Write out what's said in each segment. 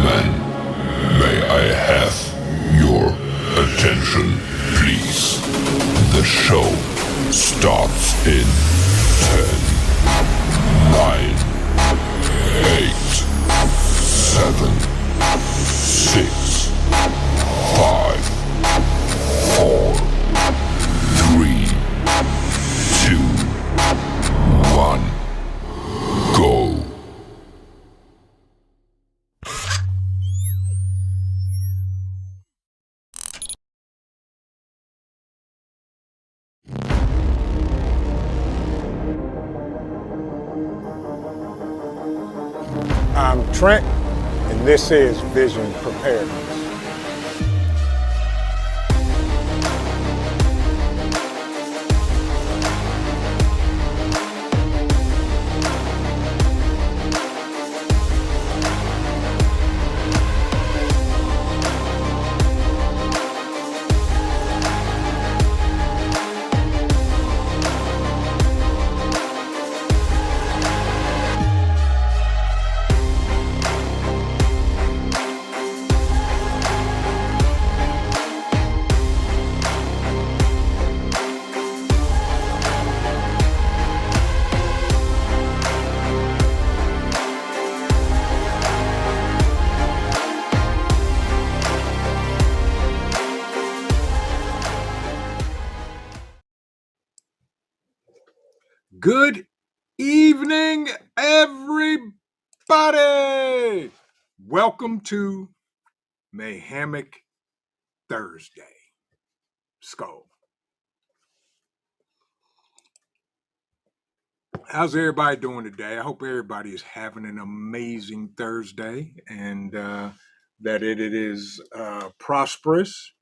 gentlemen, may I have your attention, please? The show starts in 10, 9, 8, 7, 6, 5, 4, 3, 2, 1, go. I'm Trent, and this is Vision Preparedness. Good evening, everybody. Welcome to Mayhemic Thursday. Skull. How's everybody doing today? I hope everybody is having an amazing Thursday and that it is prosperous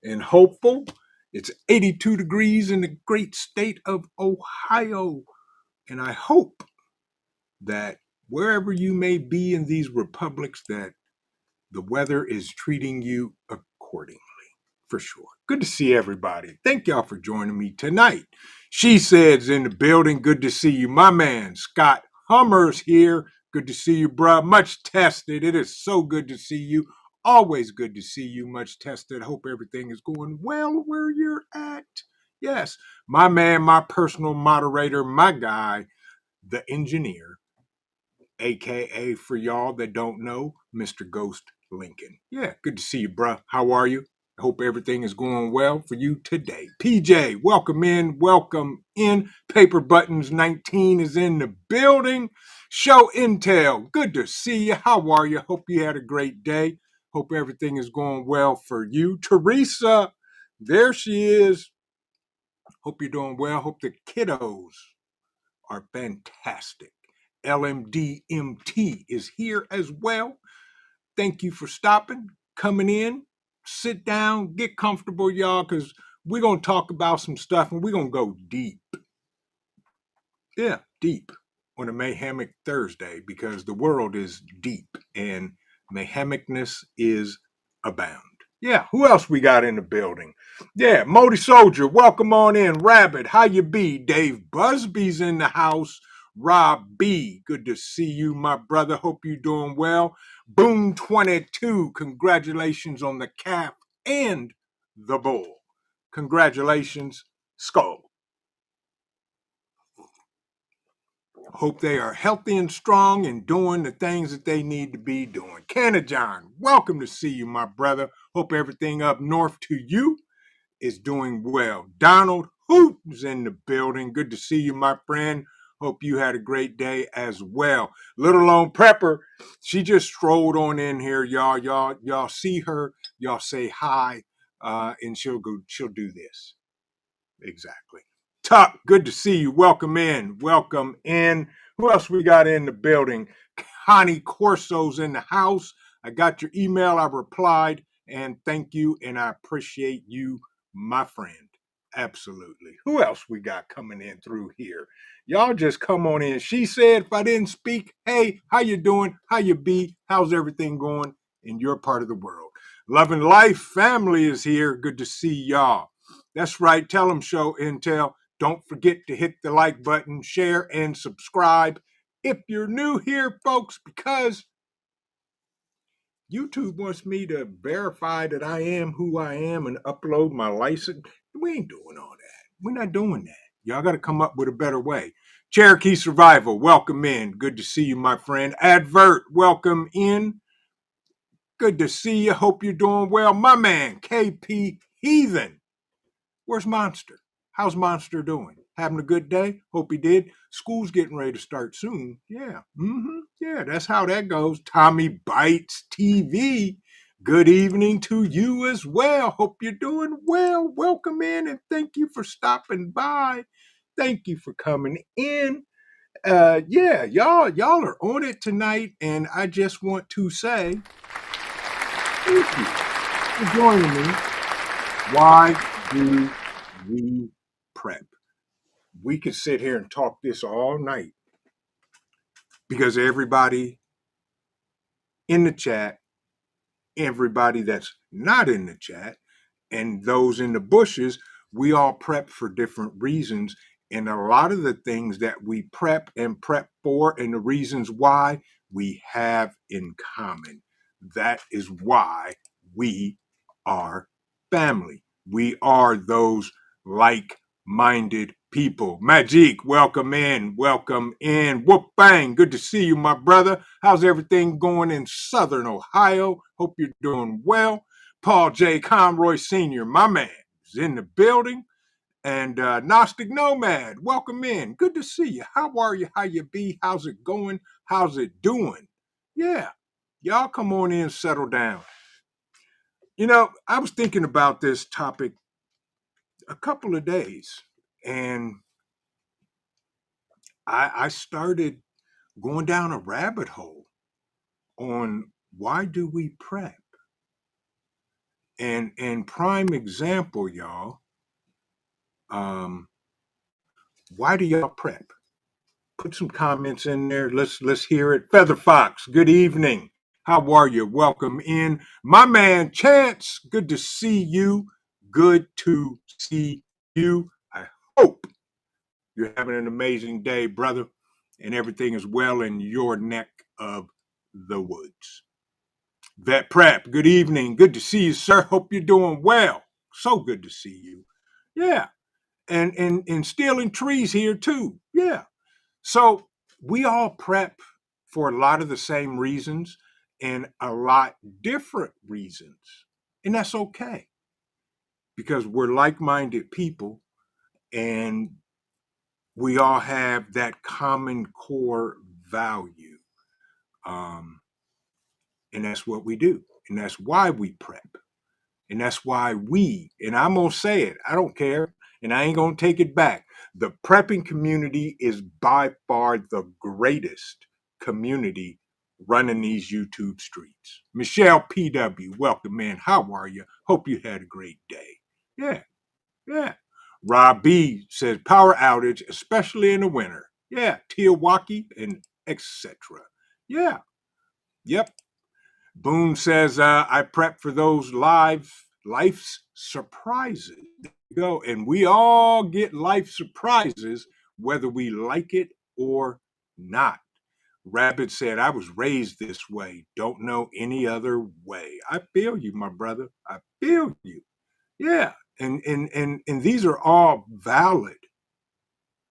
and hopeful. It's 82 degrees in the great state of Ohio. And I hope that wherever you may be in these republics, that the weather is treating you accordingly, for sure. Good to see everybody. Thank y'all for joining me tonight. She Said's in the building. Good to see you. My man, Scott Hummer's here. Good to see you, bruh. Much tested. It is so good to see you. Always good to see you, much tested. Hope everything is going well where you're at. Yes, my man, my personal moderator, my guy, the engineer, aka for y'all that don't know, Mr. Ghost Lincoln. Yeah, good to see you, bruh. How are you? I hope everything is going well for you today. PJ, welcome in, welcome in. Paper Buttons 19 is in the building. Show Intel, good to see you. How are you? Hope you had a great day. Hope everything is going well for you. Teresa, there she is. Hope you're doing well. Hope the kiddos are fantastic. LMDMT is here as well. Thank you for stopping, coming in. Sit down, get comfortable, y'all, because we're going to talk about some stuff and we're going to go deep. Yeah, deep on a Mayhemic Thursday because the world is deep and Mayhemicness is abound. Yeah, who else we got in the building? Yeah, Modi Soldier, welcome on in. Rabbit, how you be? Dave Busby's in the house. Rob B, good to see you, my brother. Hope you're doing well. Boom 22, congratulations on the calf and the bull. Congratulations, Skull. Hope they are healthy and strong and doing the things that they need to be doing. Canna John, welcome to see you, my brother. Hope everything up north to you is doing well. Donald Hoot is in the building. Good to see you, my friend. Hope you had a great day as well. Little Lone Prepper, she just strolled on in here, y'all. Y'all see her, y'all say hi, and she'll do this. Exactly. Tuck, good to see you. Welcome in. Welcome in. Who else we got in the building? Connie Corso's in the house. I got your email. I replied, and thank you, and I appreciate you, my friend. Absolutely. Who else we got coming in through here? Y'all just come on in. She said, if I didn't speak, hey, how you doing? How you be? How's everything going in your part of the world? Love and Life family is here. Good to see y'all. That's right. Tell them, Show Intel. Don't forget to hit the like button, share, and subscribe if you're new here, folks, because YouTube wants me to verify that I am who I am and upload my license. We ain't doing all that. We're not doing that. Y'all got to come up with a better way. Cherokee Survival, welcome in. Good to see you, my friend. Advert, welcome in. Good to see you. Hope you're doing well. My man, KP Heathen. Where's Monster? How's Monster doing? Having a good day? Hope he did. School's getting ready to start soon. Yeah. Yeah, that's how that goes. Tommy Bites TV. Good evening to you as well. Hope you're doing well. Welcome in and thank you for stopping by. Thank you for coming in. Yeah, y'all are on it tonight, and I just want to say thank you for joining me. Why do we prep? We could sit here and talk this all night because everybody in the chat, everybody that's not in the chat, and those in the bushes, we all prep for different reasons. And a lot of the things that we prep and prep for and the reasons why we have in common. That is why we are family. We are those like-minded people. Magic, welcome in, welcome in. Whoop bang, good to see you, my brother. How's everything going in Southern Ohio? Hope you're doing well. Paul J. Conroy Sr., my man, is in the building. And Gnostic Nomad, welcome in. Good to see you. How are you? How you be? How's it going? How's it doing? Yeah, y'all come on in, settle down. You know, I was thinking about this topic a couple of days, and I started going down a rabbit hole on why do we prep? And prime example, y'all, why do y'all prep? Put some comments in there. Let's hear it. Feather Fox, good evening. How are you? Welcome in. My man Chance, good to see you. Good to see you. I hope you're having an amazing day, brother, and everything is well in your neck of the woods. Vet Prep, good evening. Good to see you, sir. Hope you're doing well. So good to see you. Yeah. And stealing trees here too. Yeah. So we all prep for a lot of the same reasons and a lot different reasons. And that's okay because we're like-minded people and we all have that common core value. And that's what we do. And that's why we prep. And that's why and I'm going to say it, I don't care, and I ain't going to take it back. The prepping community is by far the greatest community running these YouTube streets. Michelle PW, welcome in. How are you? Hope you had a great day. Yeah, yeah. Rob B says power outage, especially in the winter. Yeah, Tiawaki and etc. Yeah, yep. Boone says, I prep for those life's surprises. There you go. And we all get life surprises, whether we like it or not. Rabbit said, I was raised this way. Don't know any other way. I feel you, my brother. I feel you. Yeah. And these are all valid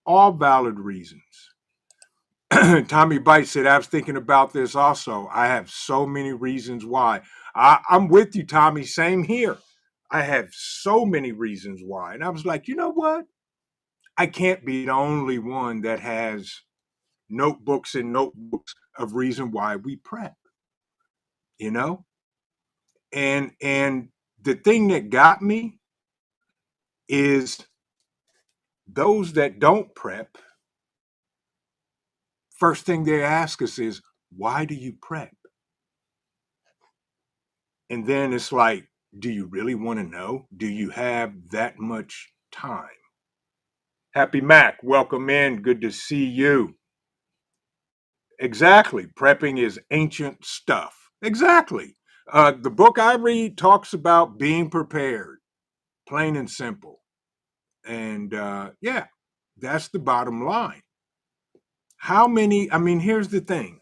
reasons. Tommy Bites said, I was thinking about this also. I have so many reasons why. I'm with you, Tommy. Same here. I have so many reasons why. And I was like, you know what? I can't be the only one that has notebooks and notebooks of reason why we prep, you know? And the thing that got me is those that don't prep, first thing they ask us is, why do you prep? And then it's like, do you really want to know? Do you have that much time? Happy Mac, welcome in. Good to see you. Exactly. Prepping is ancient stuff. Exactly. The book I read talks about being prepared, plain and simple. And yeah, that's the bottom line. How many? I mean, here's the thing.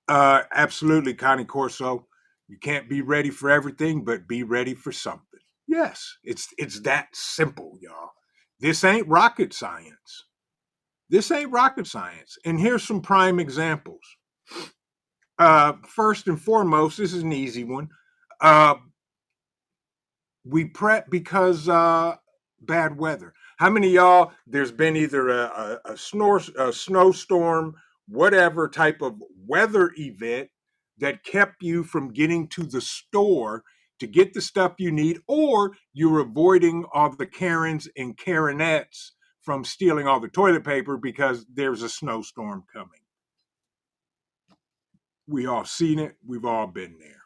Absolutely, Connie Corso. You can't be ready for everything, but be ready for something. Yes, it's that simple, y'all. This ain't rocket science. This ain't rocket science. And here's some prime examples. First and foremost, this is an easy one. Uh, we prep because bad weather. How many of y'all there's been either a snowstorm, whatever type of weather event that kept you from getting to the store to get the stuff you need, or you're avoiding all the Karens and Karenettes from stealing all the toilet paper because there's a snowstorm coming. We all seen it. We've all been there.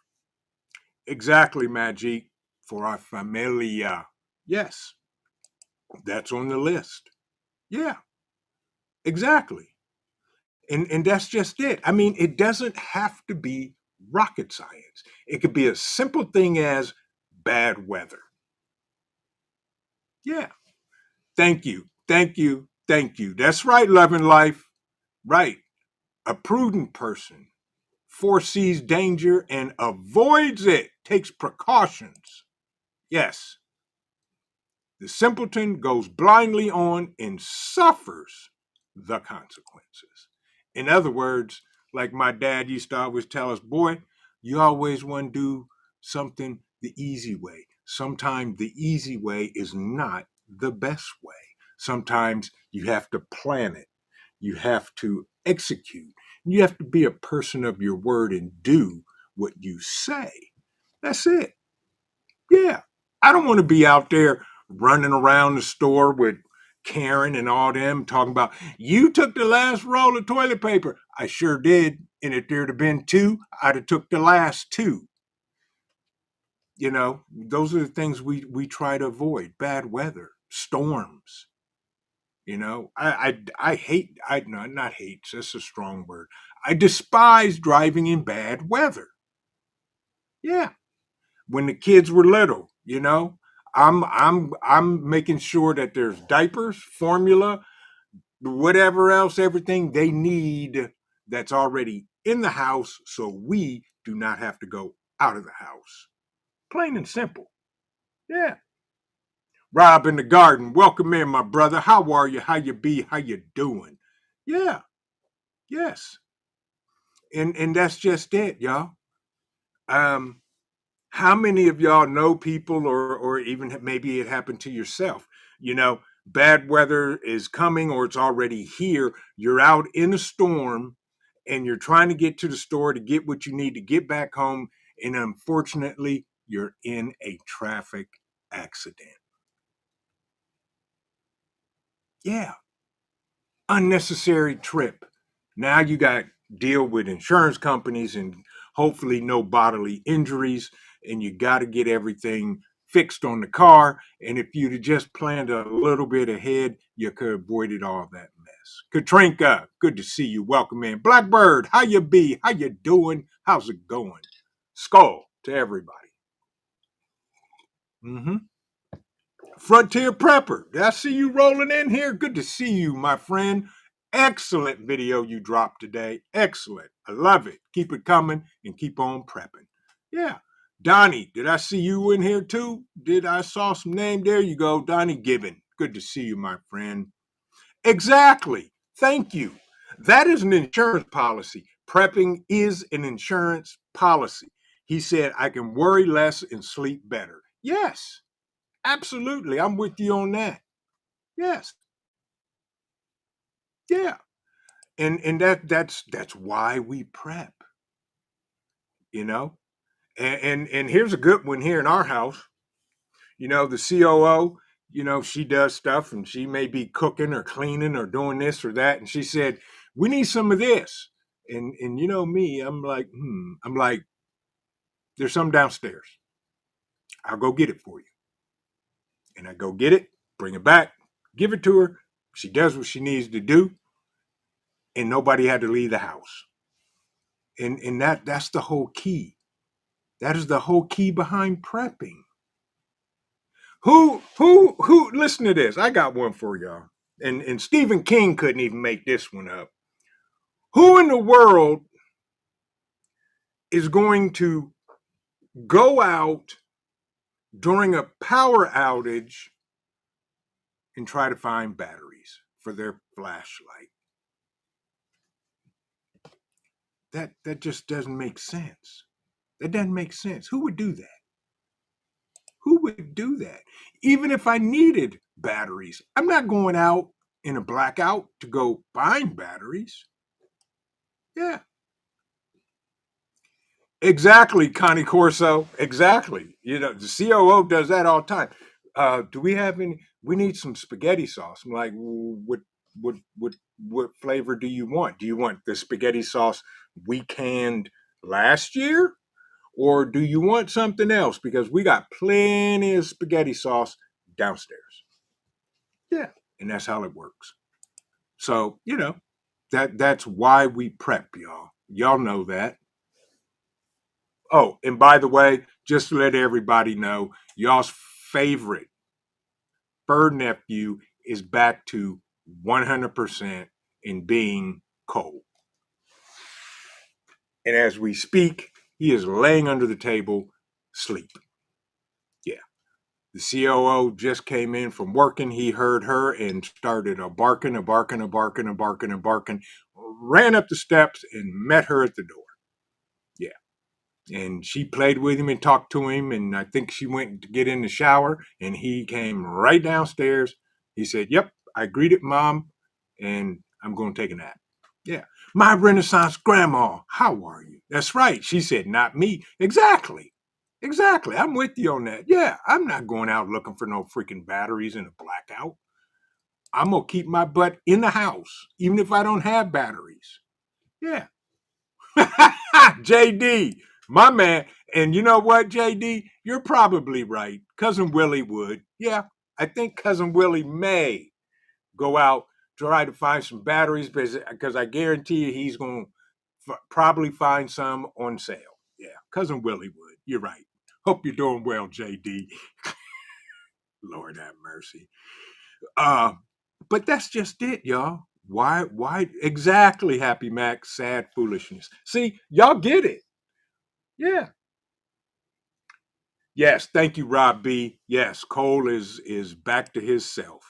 Exactly, Magic, for our familia. Yes, that's on the list. Yeah, exactly. And that's just it. I mean, it doesn't have to be rocket science. It could be a simple thing as bad weather. Yeah. Thank you. Thank you. Thank you. That's right, love and life. Right. A prudent person foresees danger and avoids it, takes precautions. Yes. The simpleton goes blindly on and suffers the consequences. In other words, like my dad used to always tell us, boy, you always want to do something the easy way. Sometimes the easy way is not the best way. Sometimes you have to plan it, you have to execute, you have to be a person of your word and do what you say. That's it. Yeah. I don't want to be out there running around the store with Karen and all them talking about, you took the last roll of toilet paper. I sure did. And if there'd have been two, I'd have took the last two. You know, those are the things we try to avoid. Bad weather, storms. You know, I hate, I no, not hate, that's a strong word. I despise driving in bad weather. Yeah. When the kids were little, you know, I'm making sure that there's diapers, formula, whatever else, everything they need that's already in the house so we do not have to go out of the house. Plain and simple. Yeah. Rob in the garden, welcome in, my brother. How are you? How you be? How you doing? Yeah. Yes. And that's just it, y'all. Um how many of y'all know people, or even maybe it happened to yourself, you know, bad weather is coming or it's already here, you're out in a storm and you're trying to get to the store to get what you need to get back home, and unfortunately you're in a traffic accident. Yeah. Unnecessary trip. Now you got deal with insurance companies and hopefully no bodily injuries, and you got to get everything fixed on the car. And if you'd have just planned a little bit ahead, you could have avoided all that mess. Katrinka, good to see you. Welcome in. Blackbird, how you be? How you doing? How's it going? Skull to everybody. Mm-hmm. Frontier Prepper, did I see you rolling in here? Good to see you, my friend. Excellent video you dropped today. Excellent. I love it. Keep it coming and keep on prepping. Yeah. Donnie, did I see you in here too? Did I saw some name? There you go. Donnie Gibbon. Good to see you, my friend. Exactly. Thank you. That is an insurance policy. Prepping is an insurance policy. He said, I can worry less and sleep better. Yes. Absolutely. I'm with you on that. Yes. Yeah. And that's why we prep, you know? And here's a good one here in our house. You know, the COO, you know, she does stuff and she may be cooking or cleaning or doing this or that. And she said, we need some of this. And you know me, I'm like, I'm like, there's some downstairs. I'll go get it for you. And I go get it, bring it back, give it to her. She does what she needs to do, and nobody had to leave the house. And that's the whole key. That is the whole key behind prepping. Who listen to this. I got one for y'all. And Stephen King couldn't even make this one up. Who in the world is going to go out during a power outage and try to find batteries for their flashlight. That just doesn't make sense. That doesn't make sense. Who would do that? Who would do that? Even if I needed batteries, I'm not going out in a blackout to go find batteries. Yeah. Exactly, Connie Corso. Exactly. You know, the COO does that all the time. Do we have any? We need some spaghetti sauce. I'm like, what flavor do you want? Do you want the spaghetti sauce we canned last year, or do you want something else? Because we got plenty of spaghetti sauce downstairs. Yeah, and that's how it works. So that's why we prep, y'all. Y'all know that. Oh, and by the way, just to let everybody know, y'all's favorite bird nephew is back to 100% in being cold. And as we speak, he is laying under the table, sleep. Yeah. The COO just came in from working. He heard her and started a barking, a barking, a barking, a barking, a barking, ran up the steps and met her at the door. Yeah. And she played with him and talked to him, and I think she went to get in the shower, and he came right downstairs. He said, "Yep, I greeted Mom, and I'm going to take a nap." Yeah. "My Renaissance grandma, how are you?" "That's right." She said, "Not me." Exactly. Exactly. I'm with you on that. Yeah, I'm not going out looking for no freaking batteries in a blackout. I'm going to keep my butt in the house, even if I don't have batteries. Yeah. JD, my man. And you know what, JD? You're probably right. Cousin Willie would. Yeah, I think Cousin Willie may go out, try to find some batteries because I guarantee you he's going to probably find some on sale. Yeah, Cousin Willie would. You're right. Hope you're doing well, JD. Lord have mercy. Uh, but that's just it, y'all. Why exactly, Happy Mac? Sad foolishness. See, y'all get it. Yeah. Yes, thank you, Rob B. Yes, Cole is back to his self.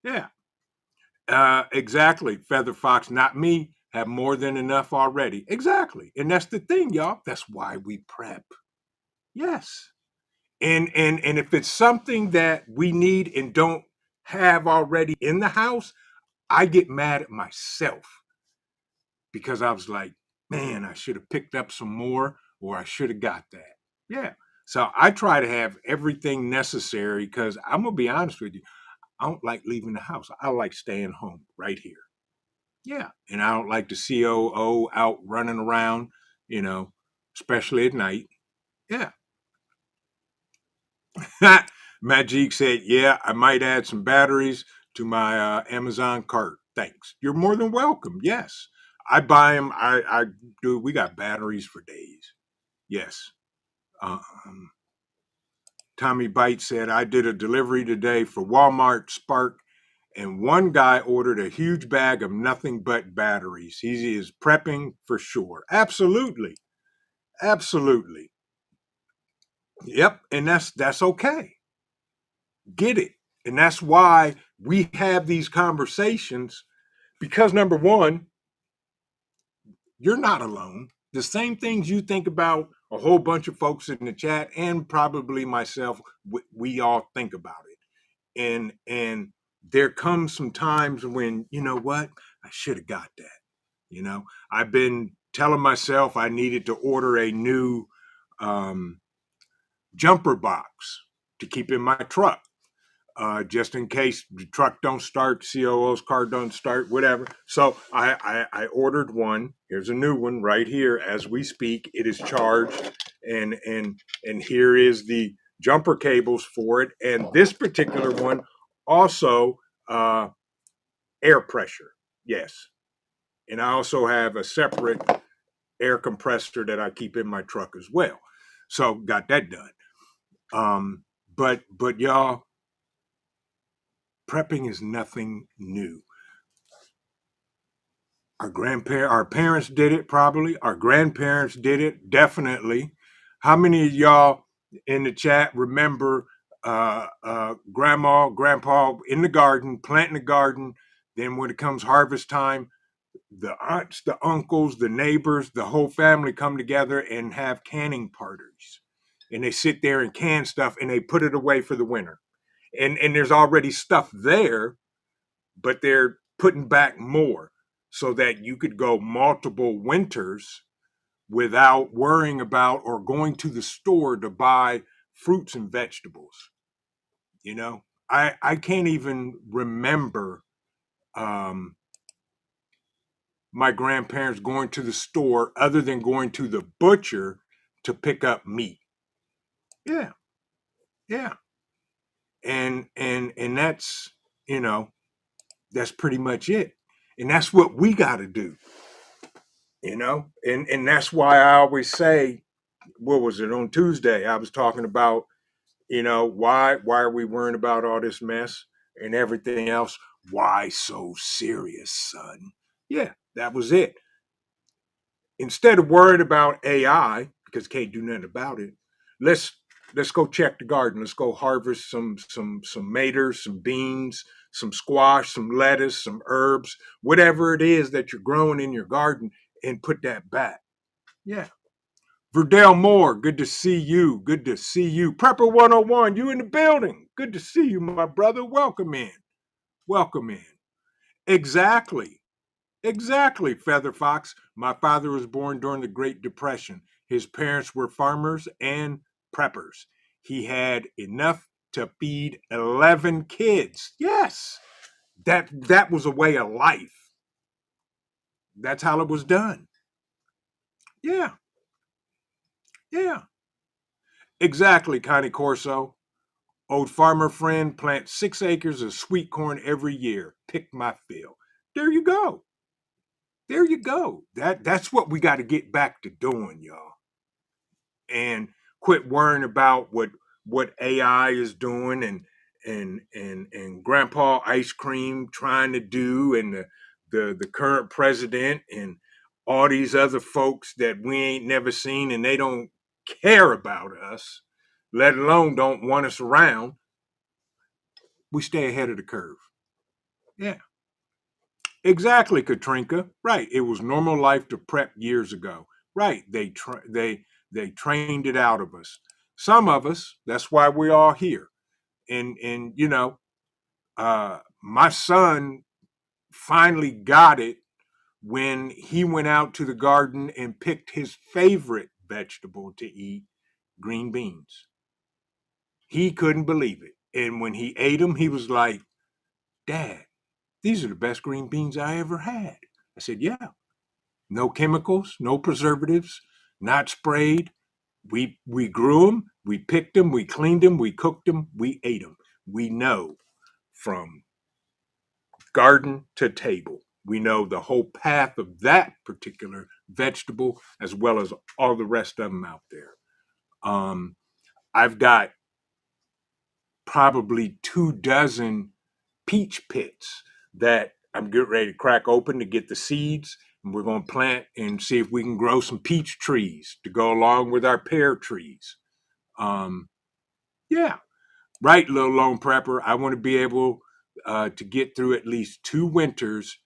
Yeah, exactly. Feather Fox, not me, have more than enough already. Exactly, and that's the thing, y'all. That's why we prep. Yes, and if it's something that we need and don't have already in the house, I get mad at myself because I was like, man, I should have picked up some more, or I should have got that. Yeah. So I try to have everything necessary because I'm gonna be honest with you. I don't like leaving the house. I like staying home right here. Yeah. And I don't like the COO out running around, you know, especially at night. Yeah. Majik said, yeah, I might add some batteries to my Amazon cart. Thanks. You're more than welcome. Yes. I buy them. I do. We got batteries for days. Yes. Um, Tommy Bite said, I did a delivery today for Walmart Spark, and one guy ordered a huge bag of nothing but batteries. He is prepping for sure. Absolutely. Absolutely. Yep. And that's okay. Get it. And that's why we have these conversations because number one, you're not alone. The same things you think about a whole bunch of folks in the chat and probably myself, we all think about it. And there comes some times when, you know what, I should have got that. You know, I've been telling myself I needed to order a new um, jumper box to keep in my truck just in case the truck don't start, COO's car don't start, whatever. So I ordered one. Here's a new one right here as we speak. It is charged, and here is the jumper cables for it. And this particular one also air pressure. Yes, and I also have a separate air compressor that I keep in my truck as well. So got that done. But y'all, prepping is nothing new. Our parents did it probably. Our grandparents did it definitely. How many of y'all in the chat remember grandma, grandpa in the garden, planting the garden? Then when it comes harvest time, the aunts, the uncles, the neighbors, the whole family come together and have canning parties. And they sit there and can stuff and they put it away for the winter. And there's already stuff there, but they're putting back more so that you could go multiple winters without worrying about or going to the store to buy fruits and vegetables. You know, I can't even remember um, my grandparents going to the store other than going to the butcher to pick up meat. Yeah, yeah, and that's, you know, that's pretty much it, and that's what we got to do. You know, and that's why I always say, what was it on Tuesday? I was talking about, you know, why are we worrying about all this mess and everything else? Why so serious, son? Yeah, that was it. Instead of worried about AI because can't do nothing about it, let's let's go check the garden. Let's go harvest some maters, some beans, some squash, some lettuce, some herbs, whatever it is that you're growing in your garden, and put that back. Yeah. Verdell Moore, good to see you. Good to see you. Prepper 101, you in the building. Good to see you, my brother. Welcome in. Welcome in. Exactly. Exactly, Feather Fox. My father was born during the Great Depression. His parents were farmers and preppers. He had enough to feed 11 kids. Yes. That was a way of life. That's how it was done. Yeah. Yeah. Exactly, Connie Corso. Old farmer friend plants 6 acres of sweet corn every year. Pick my fill. There you go. There you go. That's what we got to get back to doing, y'all. And quit worrying about what AI is doing and Grandpa Ice Cream trying to do and the current president and all these other folks that we ain't never seen and they don't care about us, let alone don't want us around. We stay ahead of the curve. Yeah, exactly, Katrinka. Right. It was normal life to prep years ago. Right. They trained it out of us. Some of us. That's why we're all here. And you know, my son finally got it when he went out to the garden and picked his favorite vegetable to eat, green beans. He couldn't believe it. And when he ate them, he was like, "Dad, these are the best green beans I ever had." I said, "Yeah, no chemicals, no preservatives, not sprayed. We grew them, we picked them, we cleaned them, we cooked them, we ate them. We know from garden to table. We know the whole path of that particular vegetable as well as all the rest of them out there." Um, I've got probably 2 dozen peach pits that I'm getting ready to crack open to get the seeds. And we're going to plant and see if we can grow some peach trees to go along with our pear trees. Um, yeah, right, little lone prepper. I want to be able to get through at least 2 winters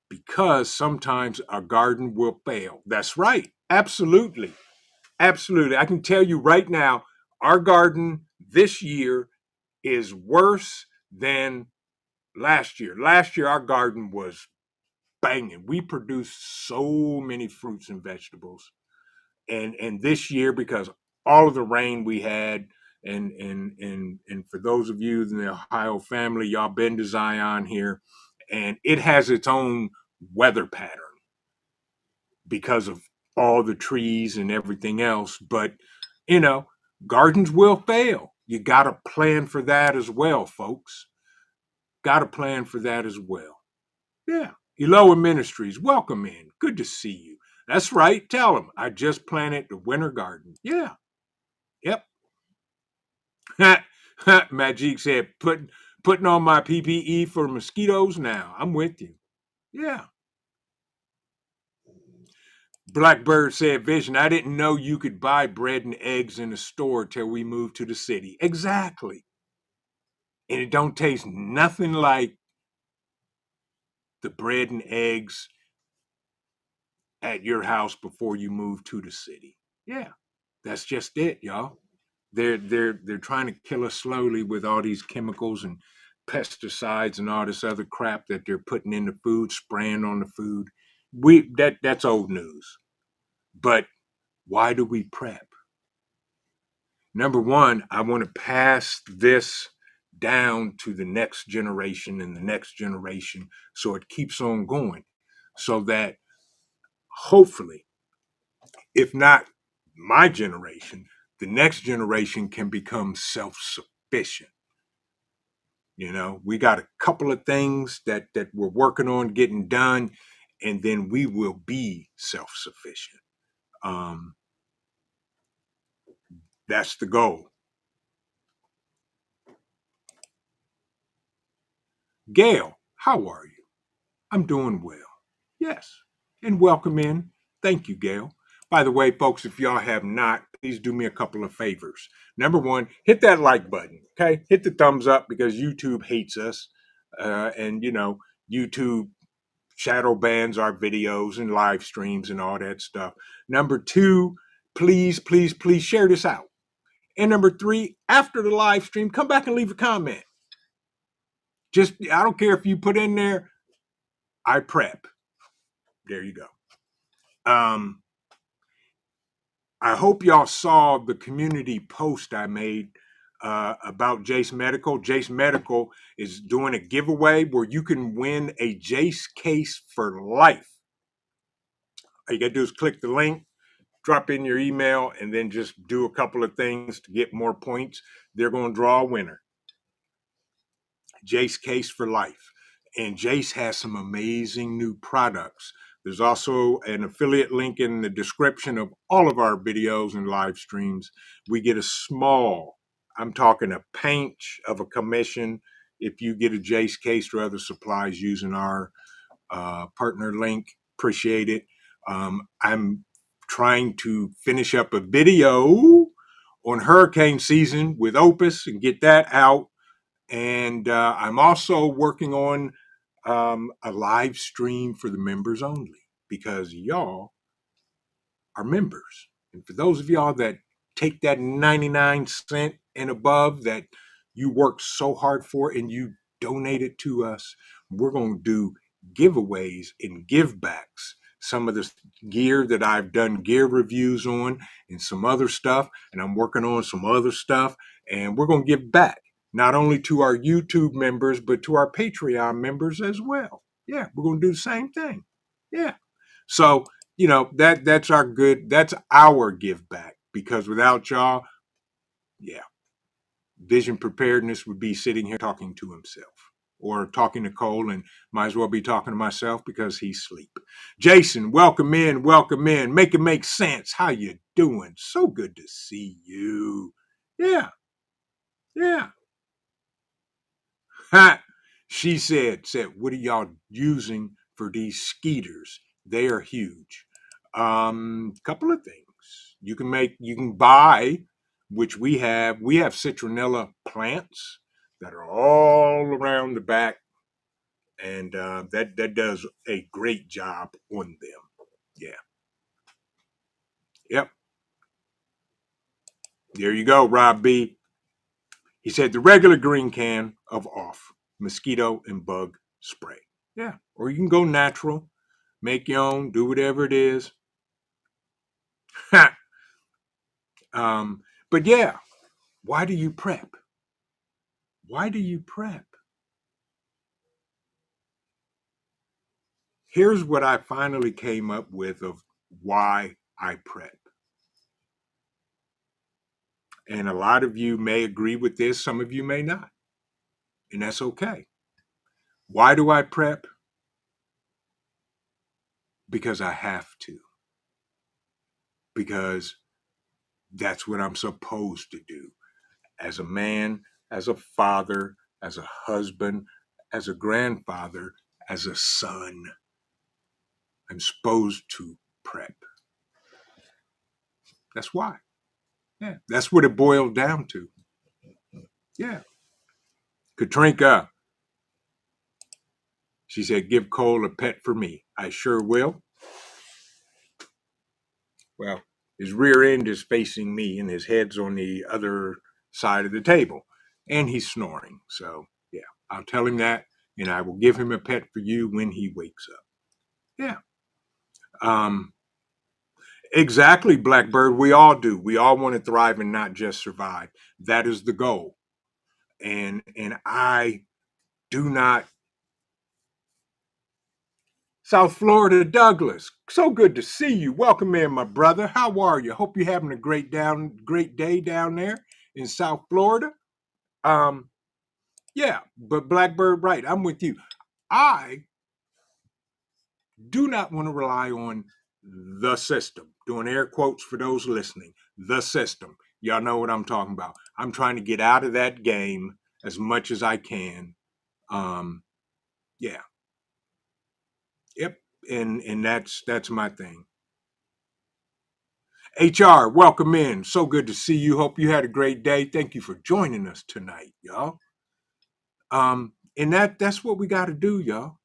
because sometimes our garden will fail. That's right. Absolutely. Absolutely. I can tell you right now, our garden this year is worse than last year. Last year, our garden was banging. We produced so many fruits and vegetables. And this year, because all of the rain we had, and for those of you in the Ohio family, y'all been to Zion here, and it has its own weather pattern because of all the trees and everything else. But you know, gardens will fail. You got to plan for that as well, folks. Got to plan for that as well. Yeah. Eloa Ministries, welcome in. Good to see you. That's right. Tell them I just planted the winter garden. Yeah. Yep. Magic said, putting on my PPE for mosquitoes now. I'm with you. Yeah. Blackbird said, Vision, I didn't know you could buy bread and eggs in the store till we moved to the city. Exactly. And it don't taste nothing like the bread and eggs at your house before you move to the city. Yeah, that's just it, y'all. They're trying to kill us slowly with all these chemicals and pesticides and all this other crap that they're putting in the food, spraying on the food. That's old news. But why do we prep? Number one, I want to pass this down to the next generation and the next generation so it keeps on going. So that hopefully, if not my generation, the next generation can become self sufficient. You know, we got a couple of things that we're working on getting done, and then we will be self sufficient. Um, that's the goal. Gail, how are you? I'm doing well. Yes. And welcome in. Thank you, Gail. By the way, folks, if y'all have not, please do me a couple of favors. Number one, hit that like button, okay? Hit the thumbs up because YouTube hates us. And, you know, YouTube shadow bans our videos and live streams and all that stuff. Number two, please, please, please share this out. And number three, after the live stream, come back and leave a comment. Just, I don't care if you put in there, I prep. There you go. I hope y'all saw the community post I made about Jace Medical. Jace Medical is doing a giveaway where you can win a Jace case for life. All you got to do is click the link, drop in your email, and then just do a couple of things to get more points. They're going to draw a winner. Jace case for life. And Jace has some amazing new products. There's also an affiliate link in the description of all of our videos and live streams. We get a small, I'm talking a pinch of a commission if you get a Jace case or other supplies using our partner link. Appreciate it. I'm trying to finish up a video on hurricane season with Opus and get that out. And I'm also working on a live stream for the members only because y'all are members. And for those of y'all that take that 99 cent and above that you work so hard for and you donate it to us, we're going to do giveaways and give backs. Some of the gear that I've done gear reviews on and some other stuff. And I'm working on some other stuff. And we're going to give back not only to our YouTube members, but to our Patreon members as well. Yeah, we're going to do the same thing. Yeah. So, you know, that's our give back because without y'all, yeah, Vision Preparedness would be sitting here talking to himself or talking to Cole and might as well be talking to myself because he's asleep. Jason, welcome in, welcome in. Make it make sense. How you doing? So good to see you. Yeah, yeah. Ha! She said, what are y'all using for these skeeters? They are huge. Couple of things. You can buy, which we have citronella plants that are all around the back, and that does a great job on them. Yeah. Yep. There you go, Rob B. He said the regular green can of off mosquito and bug spray. Yeah. Or you can go natural, make your own, do whatever it is. But yeah, why do you prep? Why do you prep? Here's what I finally came up with of why I prep. And a lot of you may agree with this, some of you may not. And that's okay. Why do I prep? Because I have to. Because that's what I'm supposed to do. As a man, as a father, as a husband, as a grandfather, as a son, I'm supposed to prep. That's why. Yeah, that's what it boiled down to. Yeah. Katrinka, she said, give Cole a pet for me. I sure will. Well, his rear end is facing me and his head's on the other side of the table. And he's snoring. So, yeah, I'll tell him that and I will give him a pet for you when he wakes up. Yeah. Exactly, Blackbird. We all do. We all want to thrive and not just survive. That is the goal. And I do not. South Florida, Douglas. So good to see you. Welcome in, my brother. How are you? Hope you're having a great day down there in South Florida. Um, yeah, but Blackbird, right? I'm with you. I do not want to rely on the system. Doing air quotes for those listening. The system. Y'all know what I'm talking about. I'm trying to get out of that game as much as I can. Yeah. Yep. And that's my thing. HR, welcome in. So good to see you. Hope you had a great day. Thank you for joining us tonight, y'all. And that's what we got to do, y'all.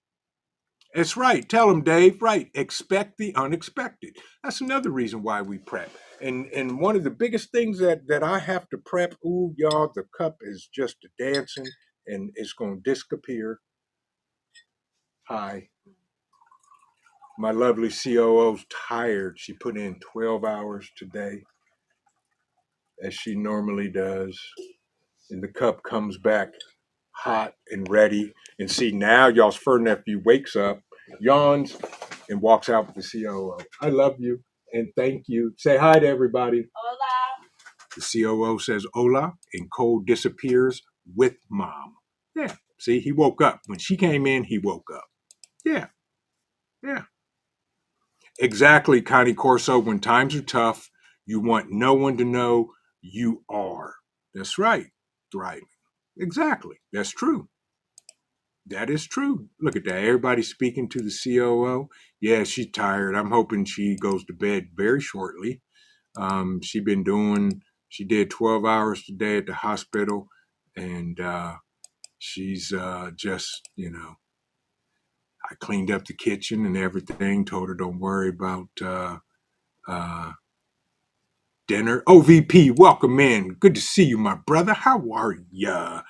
That's right. Tell them, Dave. Right. Expect the unexpected. That's another reason why we prep. And one of the biggest things that I have to prep. Ooh, y'all, the cup is just dancing and it's going to disappear. Hi. My lovely COO's tired. She put in 12 hours today, as she normally does. And the cup comes back hot and ready. And see, now y'all's fur nephew wakes up, yawns, and walks out with the COO. I love you and thank you. Say hi to everybody. Hola. The COO says hola, and Cole disappears with mom. Yeah. See, he woke up. When she came in, he woke up. Yeah. Yeah. Exactly, Connie Corso. When times are tough, you want no one to know you are. That's right. Thriving. Exactly. That's true. That is true. Look at that. Everybody speaking to the COO. Yeah, she's tired. I'm hoping she goes to bed very shortly. She did 12 hours today at the hospital, and she's I cleaned up the kitchen and everything, told her don't worry about dinner. OVP, welcome in. Good to see you, my brother. How are ya?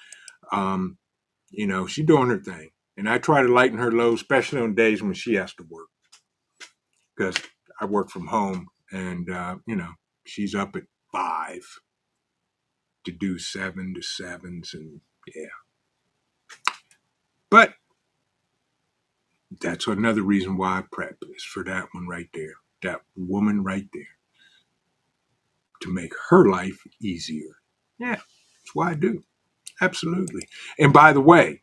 She's doing her thing. And I try to lighten her load, especially on days when she has to work. Because I work from home and, she's up at 5 to do 7 to 7s. And yeah. But that's another reason why I prep is for that one right there. That woman right there. To make her life easier. Yeah, that's why I do. Absolutely. And by the way,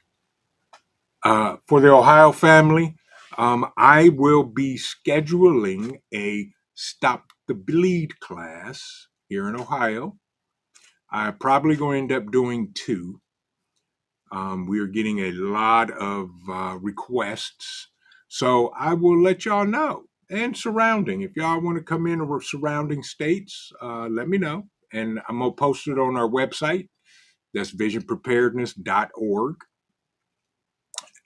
for the Ohio family, I will be scheduling a Stop the Bleed class here in Ohio. I'm probably going to end up doing 2. We are getting a lot of requests. So I will let y'all know. And surrounding, if y'all want to come in or surrounding states, let me know. And I'm going to post it on our website. That's visionpreparedness.org.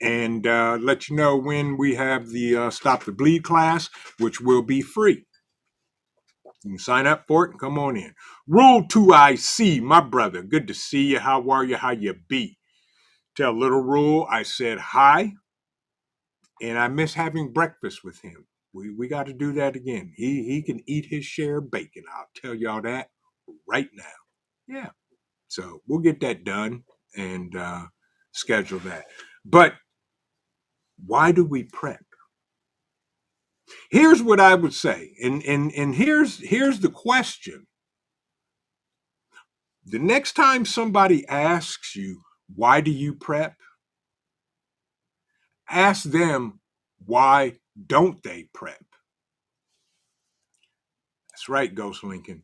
And let you know when we have the Stop the Bleed class, which will be free. You can sign up for it and come on in. Rule 2IC, my brother. Good to see you. How are you? How you be? Tell Little Rule I said hi. And I miss having breakfast with him. We got to do that again. He can eat his share of bacon. I'll tell y'all that right now. Yeah. So we'll get that done and schedule that. But why do we prep? Here's what I would say, and here's the question. The next time somebody asks you, why do you prep? Ask them, why don't they prep? That's right, Ghost Lincoln.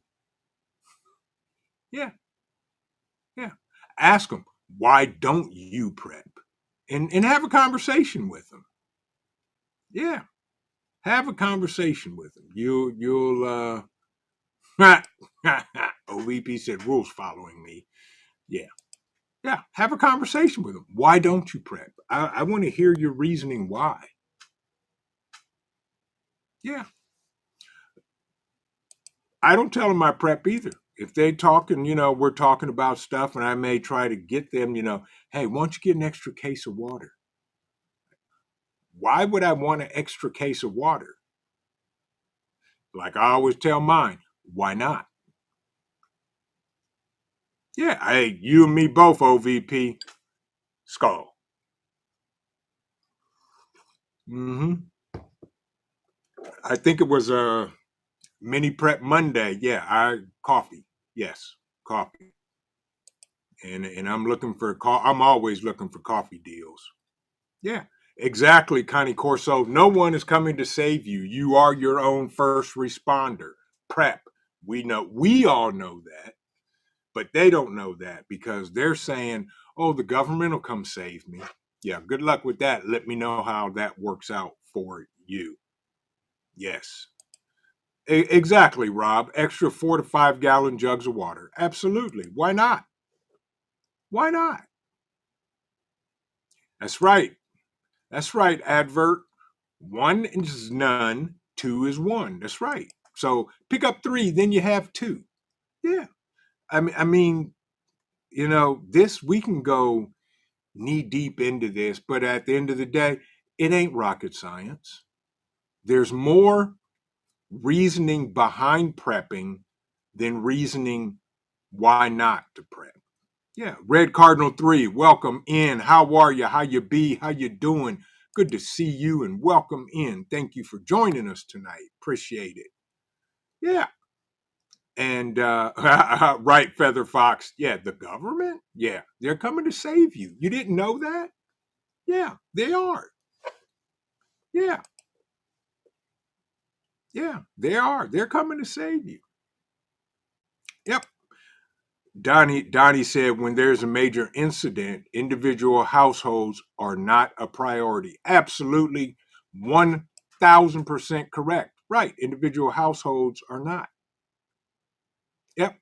Yeah. Yeah. Ask them, why don't you prep? And have a conversation with them. Yeah. Have a conversation with them. You'll OVP said rules following me. Yeah. Yeah. Have a conversation with them. Why don't you prep? I want to hear your reasoning why. Yeah. I don't tell them I prep either. If they talking, we're talking about stuff and I may try to get them, hey, why don't you get an extra case of water? Why would I want an extra case of water? Like I always tell mine, why not? Yeah, hey, you and me both, OVP. Skull. Mm-hmm. I think it was a mini prep Monday. Yeah, coffee. Yes, coffee. And I'm looking for I'm always looking for coffee deals. Yeah, exactly, Connie Corso. No one is coming to save you. You are your own first responder. Prep. We all know that, but they don't know that because they're saying, oh, the government will come save me. Yeah, good luck with that. Let me know how that works out for you. Yes. Exactly, Rob. Extra 4 to 5 gallon jugs of water. Absolutely. Why not? Why not? That's right. That's right, advert. One is none, two is one. That's right. So pick up three, then you have two. Yeah. I mean, this we can go knee deep into this, but at the end of the day, it ain't rocket science. There's more reasoning behind prepping than reasoning why not to prep. Yeah, Red Cardinal 3, welcome in. How are you? How you be? How you doing? Good to see you and welcome in. Thank you for joining us tonight. Appreciate it. Yeah. And right, Feather Fox. Yeah, the government? Yeah, they're coming to save you. You didn't know that? Yeah, they are. Yeah, yeah, they are. They're coming to save you. Yep. Donnie said when there's a major incident, individual households are not a priority. Absolutely 1000% correct. Right. Individual households are not. Yep.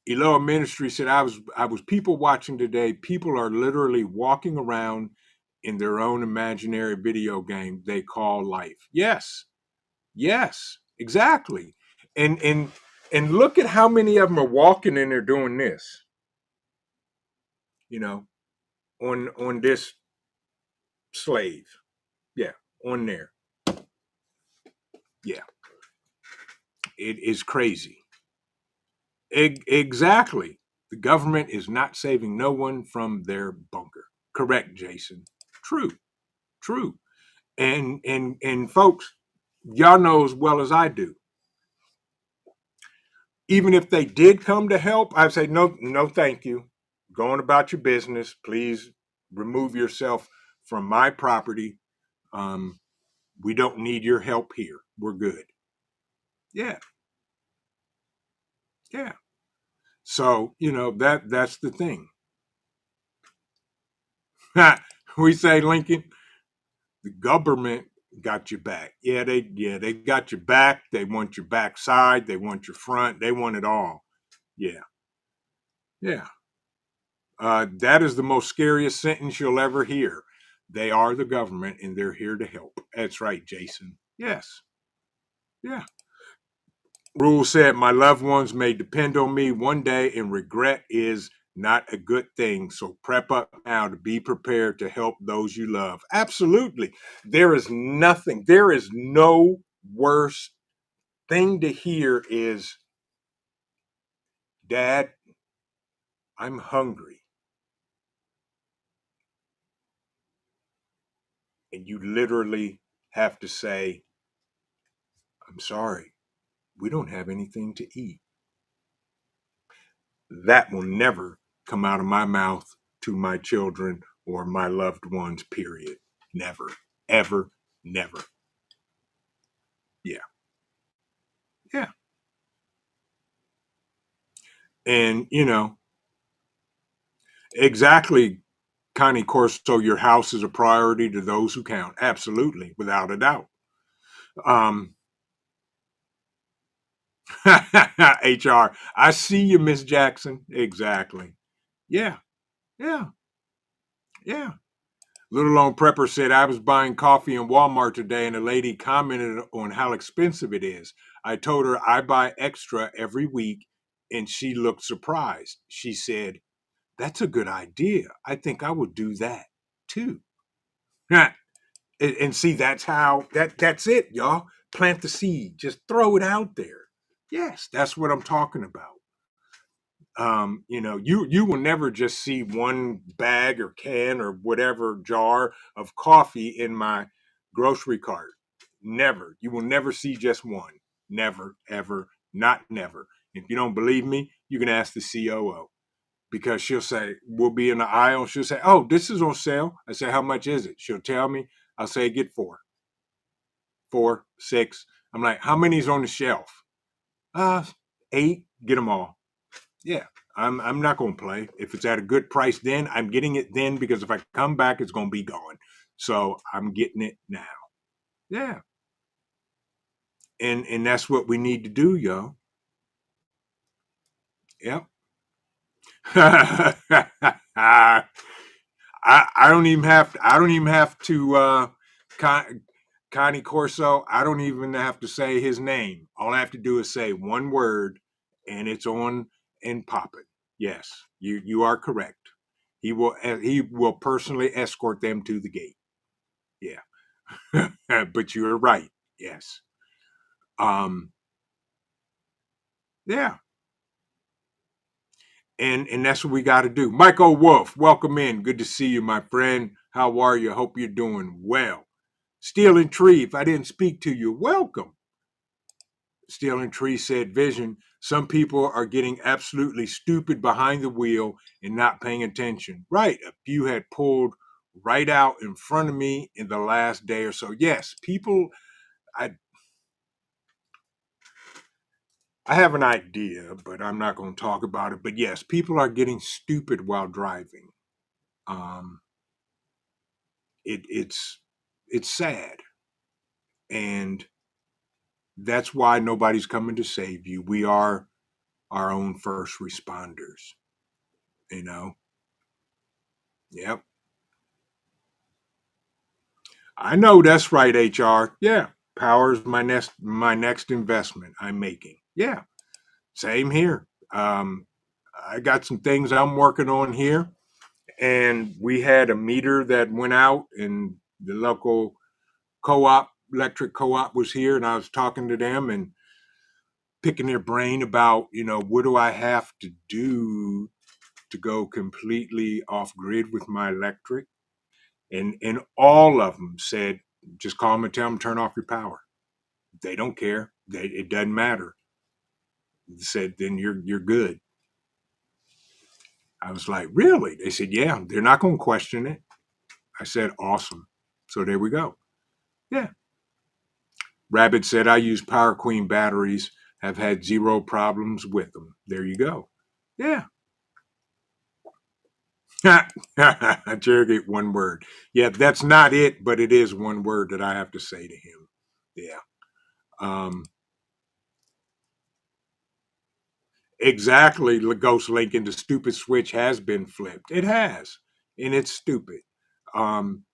Eloa Ministry said I was people watching today. People are literally walking around in their own imaginary video game they call life. Yes. Yes. Exactly. And look at how many of them are walking and they're doing this. You know, on this slave. Yeah, on there. Yeah, it is crazy. Exactly. The government is not saving no one from their bunker. Correct, Jason. True. True. And folks, y'all know as well as I do. Even if they did come to help, I'd say no, no, thank you. Going about your business. Please remove yourself from my property. Um, we don't need your help here. We're good. Yeah, yeah. So, that's the thing. We say, Lincoln, the government got your back. Yeah, they got your back. They want your backside, they want your front, they want it all. Yeah. Yeah. That is the most scariest sentence you'll ever hear. They are the government and they're here to help. That's right, Jason. Yes. Yeah. Rule said, my loved ones may depend on me one day, and regret is not a good thing. So prep up now to be prepared to help those you love. Absolutely. There is no worse thing to hear is, Dad, I'm hungry. And you literally have to say, I'm sorry, we don't have anything to eat. That will never come out of my mouth to my children or my loved ones, period. Never, ever, never. Yeah. Yeah. And, exactly, Connie Corso, your house is a priority to those who count. Absolutely, without a doubt. Um, HR. I see you, Miss Jackson. Exactly. Yeah. Yeah. Yeah. Little Lone Prepper said, I was buying coffee in Walmart today and a lady commented on how expensive it is. I told her I buy extra every week and she looked surprised. She said, that's a good idea. I think I would do that too. And see, that's it, y'all. Plant the seed. Just throw it out there. Yes, that's what I'm talking about. You will never just see one bag or can or whatever jar of coffee in my grocery cart. Never. You will never see just one. Never, ever, not never. If you don't believe me, you can ask the COO because she'll say, we'll be in the aisle. She'll say, oh, this is on sale. I say, how much is it? She'll tell me. I'll say, get four, six. I'm like, how many's on the shelf? 8. Get them all. Yeah, I'm not going to play. If it's at a good price, then I'm getting it then because if I come back, it's going to be gone. So I'm getting it now. Yeah, and that's what we need to do, yo. Yep. I don't even have to Connie Corso. I don't even have to say his name. All I have to do is say one word, and it's on and popping. Yes, you are correct. He will personally escort them to the gate. Yeah, but you're right. Yes. Um. Yeah. And that's what we got to do. Michael Wolf, welcome in. Good to see you, my friend. How are you? Hope you're doing well. Steel and Tree, if I didn't speak to you, welcome. Steel and Tree said, Vision, some people are getting absolutely stupid behind the wheel and not paying attention. Right. A few had pulled right out in front of me in the last day or so. Yes, people, I have an idea, but I'm not going to talk about it. But yes, people are getting stupid while driving. Um, it's sad, and that's why nobody's coming to save you. We are our own first responders. You know. Yep. I know that's right, HR. Yeah. Power's my next investment I'm making. Yeah. Same here. I got some things I'm working on here, and we had a meter that went out, and the local co-op, electric co-op, was here, and I was talking to them and picking their brain about, what do I have to do to go completely off grid with my electric, and all of them said, just call them and tell them turn off your power. They don't care. It doesn't matter. They said then you're good. I was like, really? They said, yeah, they're not going to question it. I said, awesome. So there we go. Yeah. Rabbit said, I use Power Queen batteries, have had zero problems with them. There you go. Yeah. Interrogate, one word. Yeah, that's not it, but it is one word that I have to say to him. Yeah. Exactly, Ghost Lincoln. The stupid switch has been flipped. It has, and it's stupid. Um,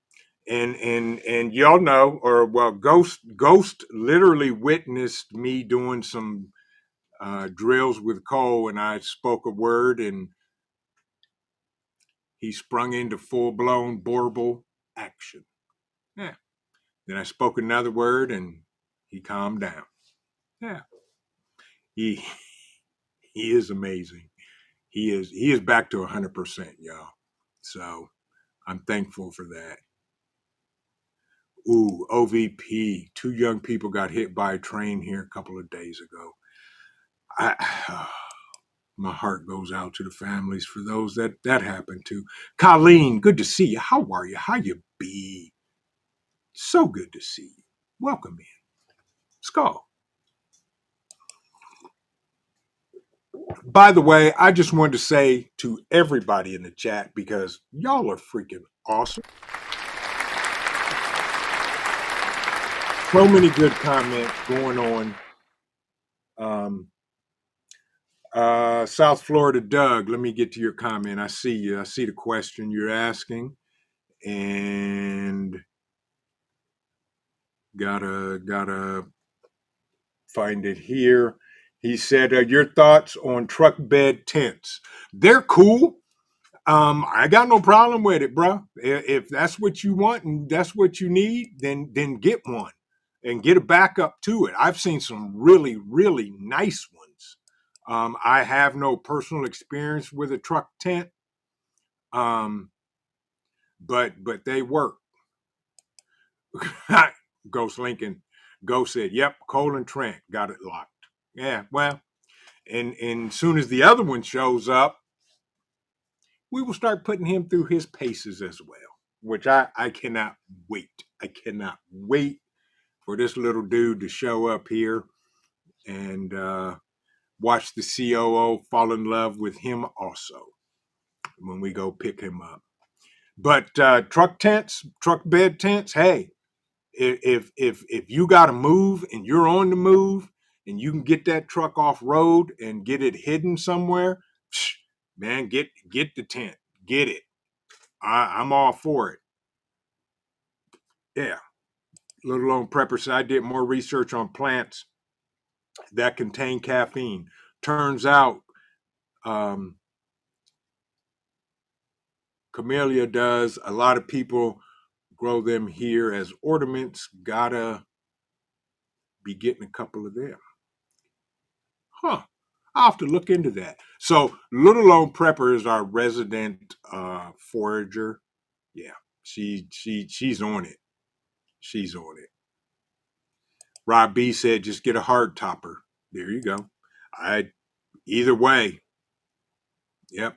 and y'all know, or well, Ghost literally witnessed me doing some drills with Cole, and I spoke a word, and he sprung into full blown Borble action. Yeah. Then I spoke another word, and he calmed down. Yeah. He he is amazing. He is back to 100%, y'all. So I'm thankful for that. Ooh, OVP. 2 young people got hit by a train here a couple of days ago. My heart goes out to the families for those that happened to. Colleen, good to see you. How are you? How you be? So good to see you. Welcome in. Skull. By the way, I just wanted to say to everybody in the chat, because y'all are freaking awesome. So many good comments going on. South Florida, Doug, let me get to your comment. I see you. I see the question you're asking, and gotta find it here. He said, "Your thoughts on truck bed tents? They're cool. I got no problem with it, bro. If that's what you want and that's what you need, then get one and get a backup to it. I've seen some really really nice ones. I have no personal experience with a truck tent, um, but they work. Ghost Lincoln, Ghost said, "Yep, Cole and Trent got it locked." Yeah, well, and soon as the other one shows up, we will start putting him through his paces as well, which I cannot wait. I cannot wait for this little dude to show up here and watch the COO fall in love with him also when we go pick him up. But truck tents, truck bed tents, hey, if you got to move and you're on the move and you can get that truck off road and get it hidden somewhere, man, get the tent, get it. I'm all for it. Yeah. Little Lone Prepper said I did more research on plants that contain caffeine. Turns out, camellia does. A lot of people grow them here as ornaments. Gotta be getting a couple of them. Huh. I'll have to look into that. So Little Lone Prepper is our resident forager. Yeah, she's on it. She's on it. Rob B said, just get a hard topper. There you go. I either way. Yep.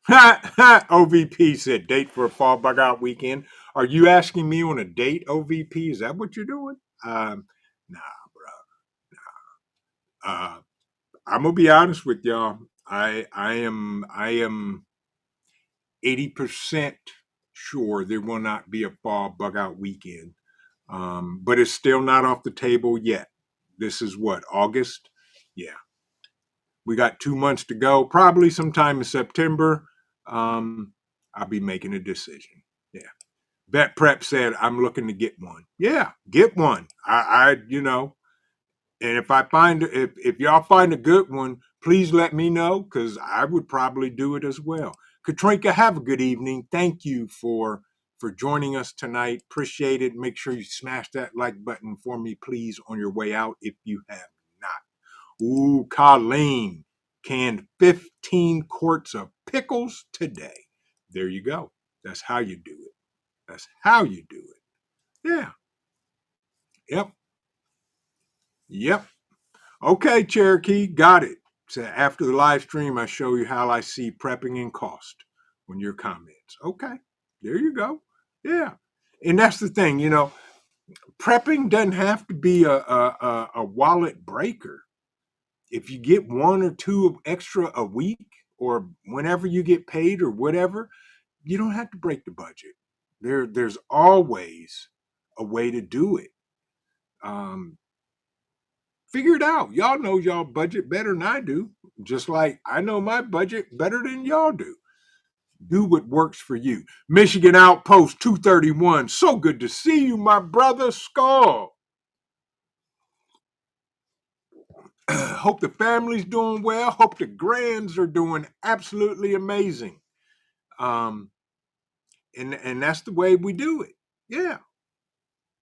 OVP said, date for a fall bug out weekend. Are you asking me on a date, OVP? Is that what you're doing? Nah, bro. I'm gonna be honest with y'all. I am 80% sure there will not be a fall bug out weekend. But it's still not off the table yet. This is what, August? Yeah. We got 2 months to go. Probably sometime in September. I'll be making a decision. Yeah. Vet Prep said, I'm looking to get one. Yeah, get one. And if y'all find a good one, please let me know because I would probably do it as well. Katrinka, have a good evening. Thank you for joining us tonight. Appreciate it. Make sure you smash that like button for me, please, on your way out if you have not. Ooh, Colleen canned 15 quarts of pickles today. There you go. That's how you do it. That's how you do it. Yeah. Yep. Yep. Okay, Cherokee, got it. So after the live stream, I show you how I see prepping and cost on your comments. Okay, there you go. Yeah, and that's the thing, prepping doesn't have to be a wallet breaker. If you get one or two extra a week or whenever you get paid or whatever, you don't have to break the budget. There's always a way to do it. Um, Figure it out. Y'all know y'all budget better than I do. Just like I know my budget better than y'all do. Do what works for you. Michigan Outpost 231. So good to see you, my brother Skull. Hope the family's doing well. Hope the grands are doing absolutely amazing. Um, and that's the way we do it. Yeah.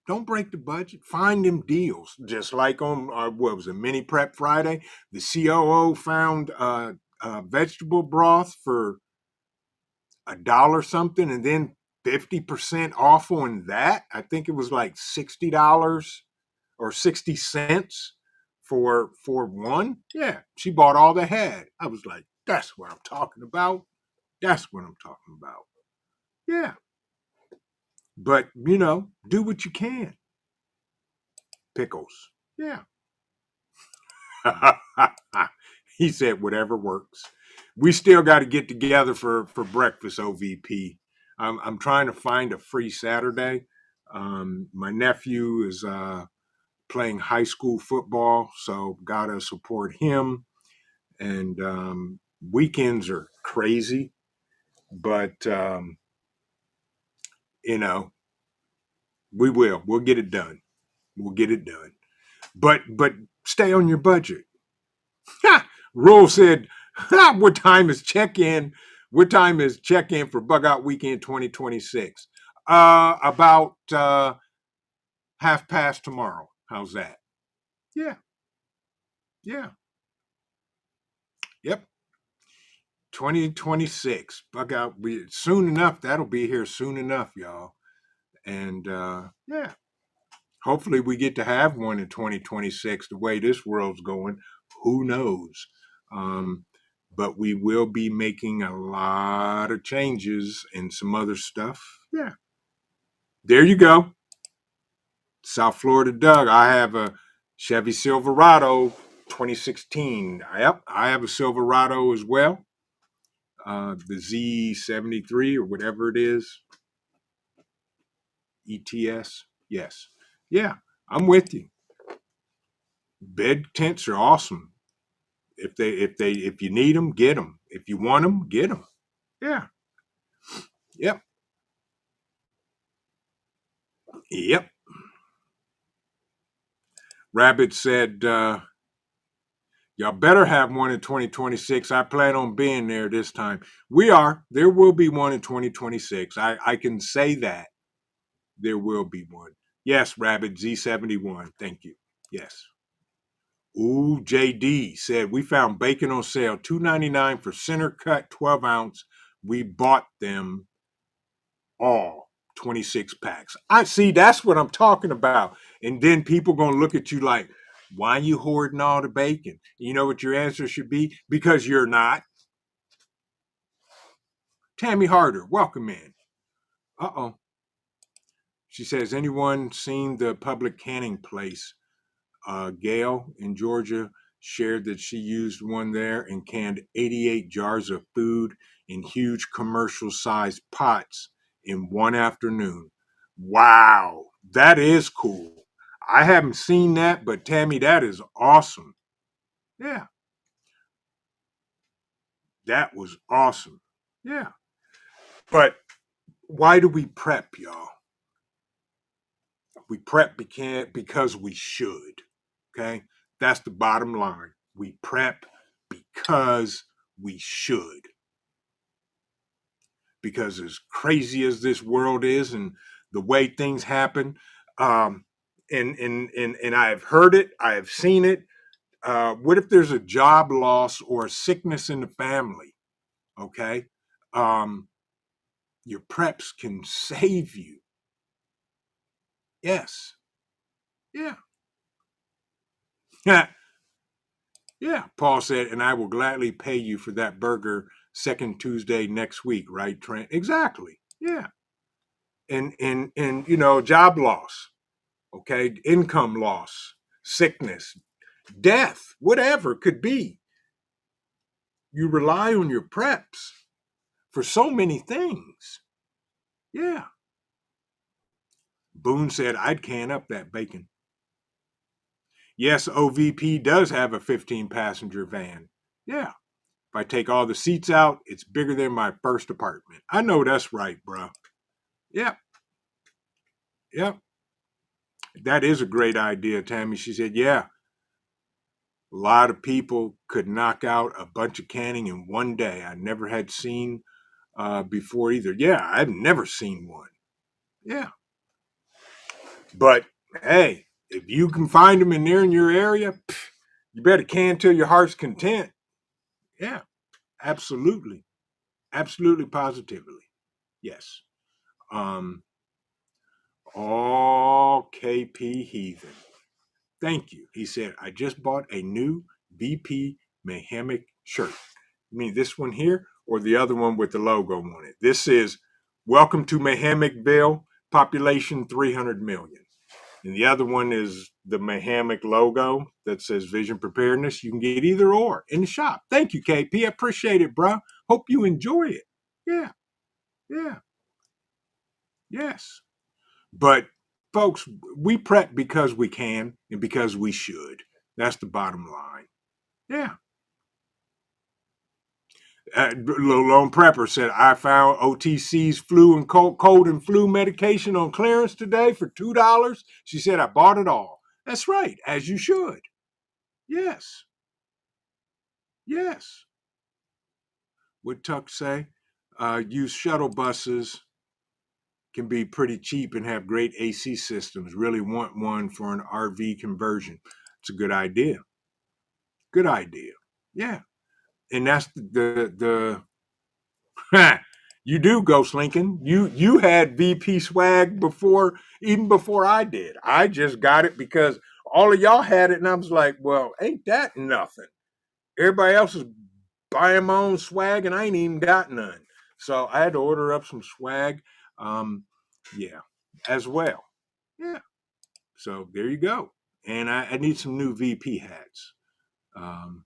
Don't break the budget. Find them deals. Just like on what was it, Mini Prep Friday, the COO found vegetable broth for $1 something, and then 50% off on that. I think it was like $60 or 60 cents for one. Yeah, she bought all they had. I was like, that's what I'm talking about. That's what I'm talking about. Yeah, but do what you can. Pickles. Yeah. He said whatever works. We still got to get together for breakfast, OVP. I'm trying to find a free Saturday. My nephew is playing high school football, so gotta support him. And weekends are crazy, but you know, we'll get it done. We'll get it done. But stay on your budget. Rule said, what time is check-in? What time is check-in for Bug Out Weekend 2026? About half past tomorrow. How's that? Yeah, yeah, yep. 2026. Bug Out. Soon enough. That'll be here soon enough, y'all. And yeah, hopefully we get to have one in 2026. The way this world's going, who knows? Um, but we will be making a lot of changes and some other stuff. Yeah, there you go. South Florida Doug. I have a Chevy Silverado 2016. Yep, I have a Silverado as well. The Z73 or whatever it is. ETS. Yes. Yeah, I'm with you. Bed tents are awesome. If you need them, get them. If you want them, get them. Yeah. Yep. Yep. Rabbit said, y'all better have one in 2026. I plan on being there this time. We are. There will be one in 2026. I can say that. There will be one. Yes, Rabbit Z71. Thank you. Yes. Ooh, JD said we found bacon on sale, $2.99 for center cut 12 ounce. We bought them all 26 packs. I see, that's what I'm talking about. And then people gonna look at you like, why are you hoarding all the bacon? You know what your answer should be? Because you're not. Tammy Harder, welcome in. Uh-oh. She says, anyone seen the public canning place? Gail in Georgia shared that she used one there and canned 88 jars of food in huge commercial sized pots in one afternoon. Wow, that is cool. I haven't seen that, but Tammy, that is awesome. Yeah, that was awesome. Yeah. But why do we prep, y'all? We prep because we should. Okay? That's the bottom line. We prep because we should. Because as crazy as this world is and the way things happen, and I've heard it, I have seen it. What if there's a job loss or a sickness in the family? Okay, um, your preps can save you. Yes, yeah, yeah, yeah. Paul said, and I will gladly pay you for that burger second Tuesday next week, right, Trent? Exactly. Yeah, and job loss. Okay, income loss, sickness, death, whatever it could be. You rely on your preps for so many things. Yeah. Boone said, I'd can up that bacon. Yes, OVP does have a 15 passenger van. Yeah. If I take all the seats out, it's bigger than my first apartment. I know that's right, bro. Yep. Yep. That is a great idea, Tammy. She said, yeah, a lot of people could knock out a bunch of canning in one day. I never had seen before either. Yeah, I've never seen one. Yeah. But hey, if you can find them and they're in your area, you better can till your heart's content. Yeah, absolutely. Absolutely positively. Yes. Um, all KP Heathen. Thank you. He said, I just bought a new VP Mayhemic shirt. You mean this one here or the other one with the logo on it? This is Welcome to Mayhemicville, population 300 million. And the other one is the Mayhemic logo that says Vision Preparedness. You can get either or in the shop. Thank you, KP. I appreciate it, bro. Hope you enjoy it. Yeah, yeah, yes. But folks, we prep because we can and because we should. That's the bottom line. Yeah. Little Lone Prepper said, I found OTC's flu and cold and flu medication on clearance today for $2. She said, I bought it all. That's right, as you should. Yes. Yes. What Tuck say? Use shuttle buses can be pretty cheap and have great AC systems. Really want one for an RV conversion. It's a good idea. Good idea. Yeah. And that's the you do, Ghost Lincoln. You had VP swag even before I did. I just got it because all of y'all had it, and I was like, well, ain't that nothing? Everybody else is buying my own swag, and I ain't even got none. So I had to order up some swag. Yeah, as well. Yeah. So there you go. And I need some new VP hats. Um,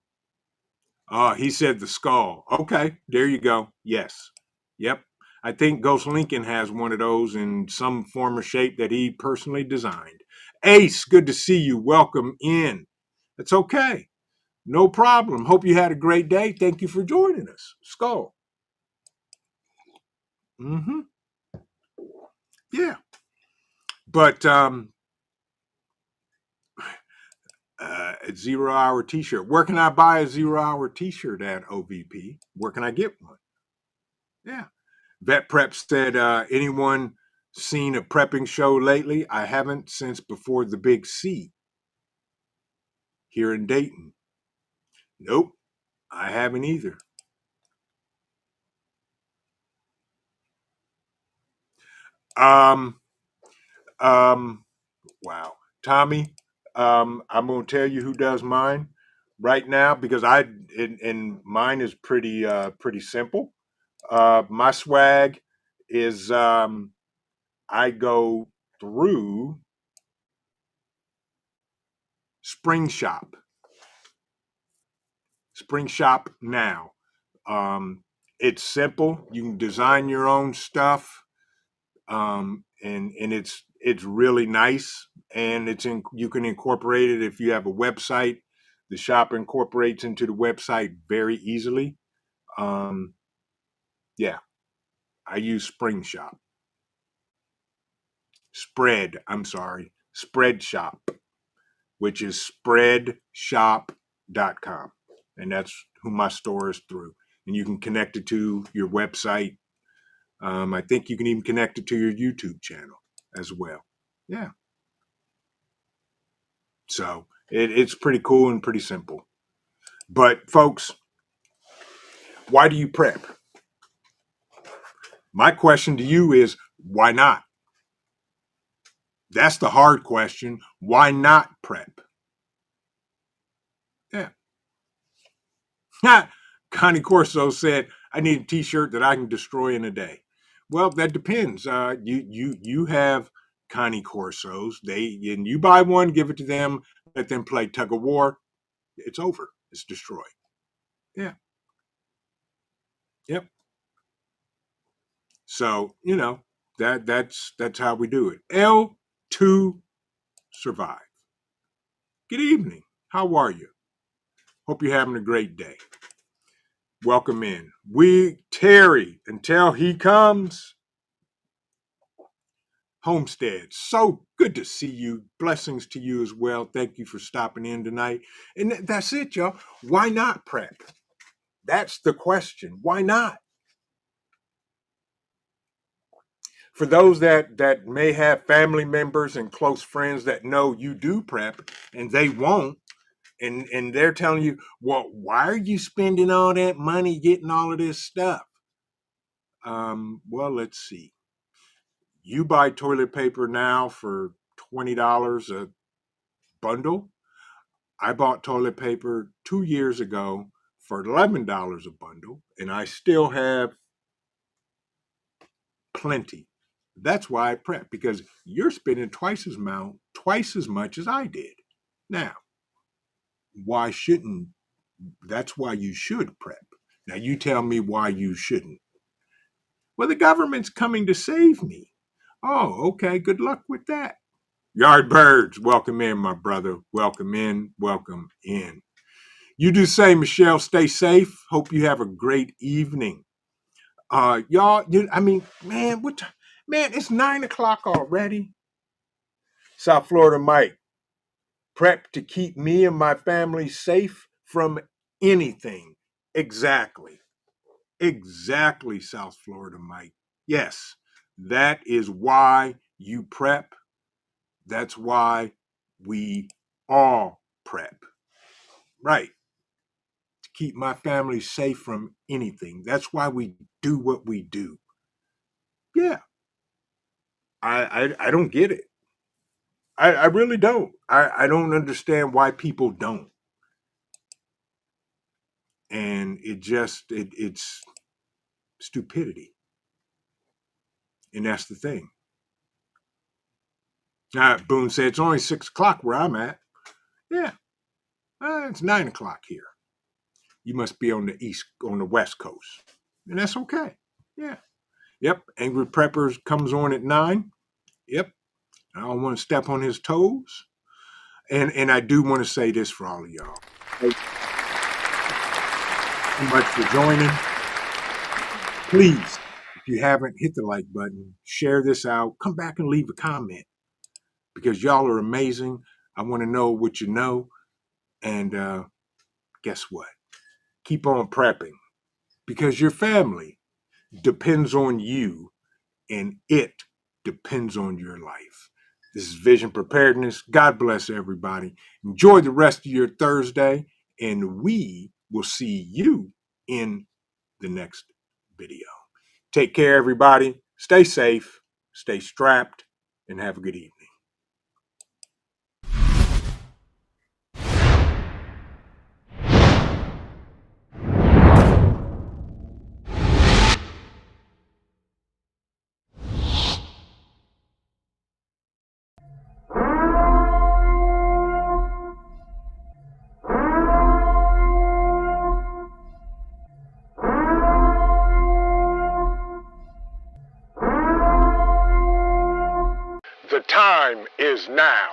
he said the skull. Okay, there you go. Yes. Yep. I think Ghost Lincoln has one of those in some form or shape that he personally designed. Ace, good to see you. Welcome in. It's okay. No problem. Hope you had a great day. Thank you for joining us. Skull. Mm-hmm. Yeah. But a 0 hour t-shirt. Where can I buy a 0 hour t-shirt at, OVP? Where can I get one? Yeah. Vet Prep said, anyone seen a prepping show lately? I haven't since before the big C here in Dayton. Nope, I haven't either. Um, wow. Tommy, I'm going to tell you who does mine right now because and mine is pretty simple. My swag is I go through Spring Shop. Spring Shop now. It's simple. You can design your own stuff, and it's really nice. And you can incorporate it if you have a website. The shop incorporates into the website very easily. Um, yeah, I use Spring Shop. Spread Shop, which is spreadshop.com. And that's who my store is through. And you can connect it to your website. I think you can even connect it to your YouTube channel as well. Yeah. So it's pretty cool and pretty simple. But folks, why do you prep? My question to you is why not? That's the hard question. Why not prep? Yeah. Connie Corso said, I need a t-shirt that I can destroy in a day. Well, that depends. You have Connie Corsos. And you buy one, give it to them, let them play tug of war. It's over. It's destroyed. Yeah. Yep. So, that's how we do it. L2 survive. Good evening. How are you? Hope you're having a great day. Welcome in. We tarry until he comes. Homestead, so good to see you. Blessings to you as well. Thank you for stopping in tonight. And that's it, y'all. Why not prep? That's the question. Why not? For those that may have family members and close friends that know you do prep and they won't, and they're telling you, well, why are you spending all that money getting all of this stuff? Well, let's see. You buy toilet paper now for $20 a bundle. I bought toilet paper 2 years ago for $11 a bundle, and I still have plenty. That's why I prep, because you're spending twice as much as I did. Now, why shouldn't? That's why you should prep. Now, you tell me why you shouldn't. Well, the government's coming to save me. Oh, okay. Good luck with that. Yardbirds, welcome in, my brother. Welcome in. Welcome in. You do say, Michelle. Stay safe. Hope you have a great evening. Y'all, man, man, it's 9 o'clock already. South Florida Mike, prep to keep me and my family safe from anything. Exactly. Exactly, South Florida Mike. Yes, that is why you prep. That's why we all prep. Right. To keep my family safe from anything. That's why we do what we do. Yeah. I don't get it. I really don't. I don't understand why people don't. And it's stupidity. And that's the thing. Boone said it's only 6 o'clock where I'm at. Yeah. It's 9 o'clock here. You must be on the West Coast. And that's okay. Yeah. Yep. Angry Preppers comes on at 9. Yep. I don't want to step on his toes. And I do want to say this for all of y'all. Thank you so much for joining. Please, if you haven't, hit the like button, share this out, come back and leave a comment because y'all are amazing. I want to know what you know. And guess what? Keep on prepping because your family depends on you and it depends on your life. This is Vision Preparedness. God bless everybody. Enjoy the rest of your Thursday, and we will see you in the next video. Take care, everybody. Stay safe, stay strapped, and have a good evening. The time is now.